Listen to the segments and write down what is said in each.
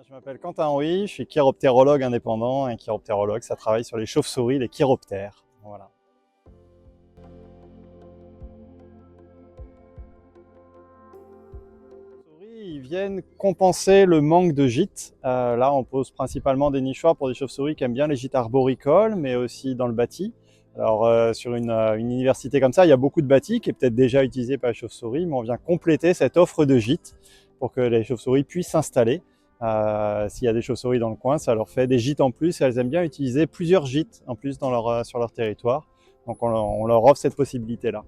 Je m'appelle Quentin Henry, je suis chiroptérologue indépendant. Un chiroptérologue, ça travaille sur les chauves-souris, les chiroptères. Voilà. Les chauves-souris, ils viennent compenser le manque de gîtes. Là, on pose principalement des nichoirs pour des chauves-souris qui aiment bien les gîtes arboricoles, mais aussi dans le bâti. Alors, sur une université comme ça, il y a beaucoup de bâtis qui est peut-être déjà utilisé par les chauves-souris, mais on vient compléter cette offre de gîtes pour que les chauves-souris puissent s'installer. S'il y a des chauves-souris dans le coin, ça leur fait des gîtes en plus et elles aiment bien utiliser plusieurs gîtes en plus sur leur territoire. Donc on leur offre cette possibilité-là.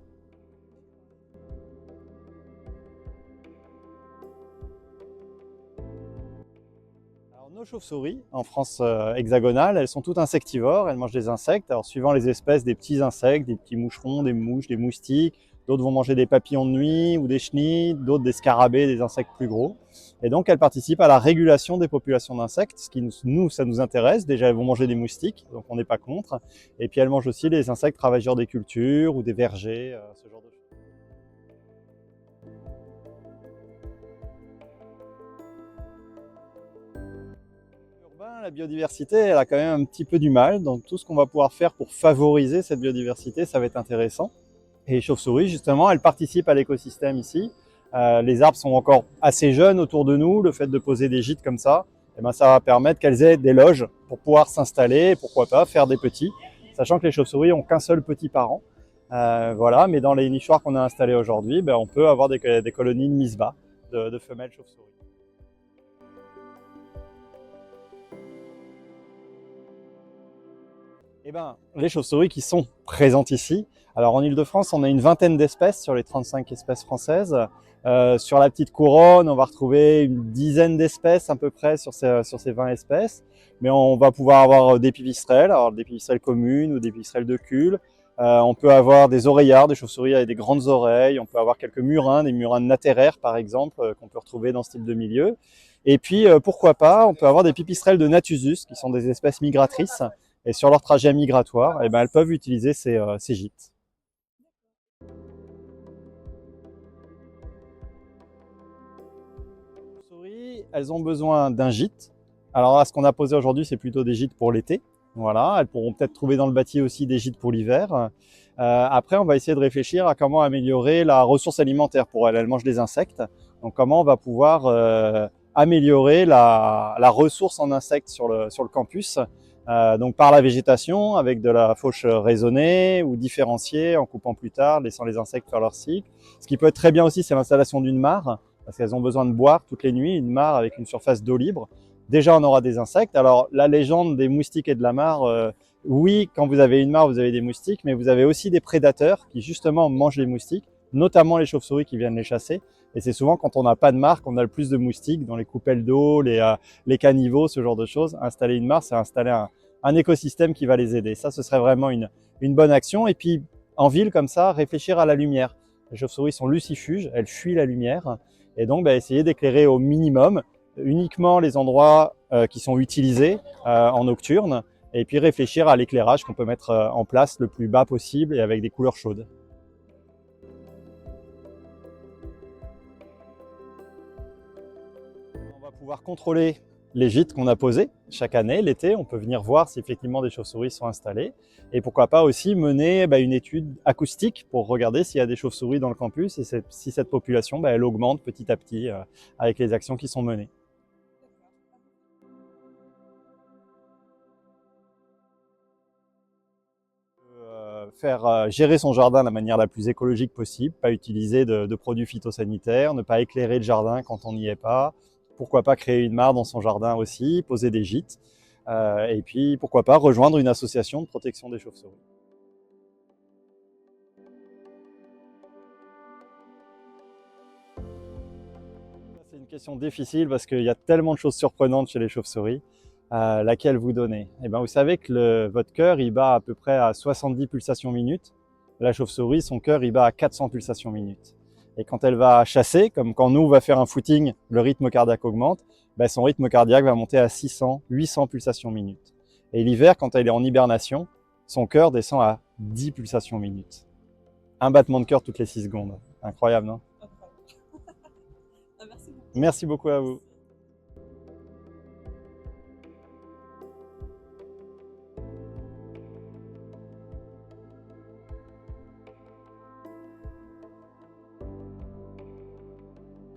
Alors, nos chauves-souris, en France hexagonale, elles sont toutes insectivores, elles mangent des insectes. Alors suivant les espèces, des petits insectes, des petits moucherons, des mouches, des moustiques. D'autres vont manger des papillons de nuit ou des chenilles, d'autres des scarabées, des insectes plus gros. Et donc elles participent à la régulation des populations d'insectes, ce qui ça nous intéresse. Déjà elles vont manger des moustiques, donc on n'est pas contre. Et puis elles mangent aussi les insectes ravageurs des cultures ou des vergers, ce genre de choses. Urbain, la biodiversité, elle a quand même un petit peu du mal. Donc tout ce qu'on va pouvoir faire pour favoriser cette biodiversité, ça va être intéressant. Et les chauves-souris, justement, elles participent à l'écosystème ici. Les arbres sont encore assez jeunes autour de nous. Le fait de poser des gîtes comme ça, eh ben, ça va permettre qu'elles aient des loges pour pouvoir s'installer et pourquoi pas faire des petits. Sachant que les chauves-souris ont qu'un seul petit par an. Voilà, mais dans les nichoirs qu'on a installés aujourd'hui, ben, on peut avoir des colonies de mise-bas de femelles chauves-souris. Eh ben, les chauves-souris qui sont présentes ici. Alors en Ile-de-France, on a une vingtaine d'espèces sur les 35 espèces françaises. Sur la petite couronne, on va retrouver une dizaine d'espèces à peu près sur ces 20 espèces. Mais on va pouvoir avoir des pipistrelles, alors des pipistrelles communes ou des pipistrelles de cul. On peut avoir des oreillards, des chauves-souris avec des grandes oreilles. On peut avoir quelques murins, des murins nattéraires par exemple, qu'on peut retrouver dans ce type de milieu. Et puis pourquoi pas, on peut avoir des pipistrelles de Nathusus, qui sont des espèces migratrices. Et sur leur trajet migratoire, eh ben, elles peuvent utiliser ces gîtes. Les chauves-souris, elles ont besoin d'un gîte. Alors là, ce qu'on a posé aujourd'hui, c'est plutôt des gîtes pour l'été. Voilà, elles pourront peut-être trouver dans le bâti aussi des gîtes pour l'hiver. Après, on va essayer de réfléchir à comment améliorer la ressource alimentaire pour elles. Elles mangent des insectes. Donc, comment on va pouvoir améliorer la ressource en insectes sur le campus. Donc par la végétation, avec de la fauche raisonnée ou différenciée en coupant plus tard, laissant les insectes faire leur cycle. Ce qui peut être très bien aussi, c'est l'installation d'une mare, parce qu'elles ont besoin de boire toutes les nuits, une mare avec une surface d'eau libre. Déjà, on aura des insectes. Alors la légende des moustiques et de la mare, oui, quand vous avez une mare, vous avez des moustiques, mais vous avez aussi des prédateurs qui justement mangent les moustiques, notamment les chauves-souris qui viennent les chasser. Et c'est souvent quand on n'a pas de mare qu'on a le plus de moustiques dans les coupelles d'eau, les caniveaux, ce genre de choses. Installer une mare, c'est installer un écosystème qui va les aider. Ça, ce serait vraiment une bonne action. Et puis, en ville, comme ça, réfléchir à la lumière. Les chauves-souris sont lucifuges, elles fuient la lumière. Et donc, essayer d'éclairer au minimum uniquement les endroits qui sont utilisés en nocturne. Et puis, réfléchir à l'éclairage qu'on peut mettre en place le plus bas possible et avec des couleurs chaudes. On va pouvoir contrôler les gîtes qu'on a posés chaque année, l'été. On peut venir voir si effectivement des chauves-souris sont installées. Et pourquoi pas aussi mener une étude acoustique pour regarder s'il y a des chauves-souris dans le campus et si cette population elle augmente petit à petit avec les actions qui sont menées. Faire gérer son jardin de la manière la plus écologique possible, pas utiliser de produits phytosanitaires, ne pas éclairer le jardin quand on n'y est pas. Pourquoi pas créer une mare dans son jardin aussi, poser des gîtes. Et puis pourquoi pas rejoindre une association de protection des chauves-souris. C'est une question difficile parce qu'il y a tellement de choses surprenantes chez les chauves-souris. Laquelle vous donner? Eh ben, vous savez que votre cœur, il bat à peu près à 70 pulsations minutes. La chauve-souris, son cœur, il bat à 400 pulsations minutes. Et quand elle va chasser, comme quand nous, on va faire un footing, le rythme cardiaque augmente, son rythme cardiaque va monter à 600, 800 pulsations minutes. Et l'hiver, quand elle est en hibernation, son cœur descend à 10 pulsations minutes. Un battement de cœur toutes les 6 secondes. Incroyable, non? Merci beaucoup à vous.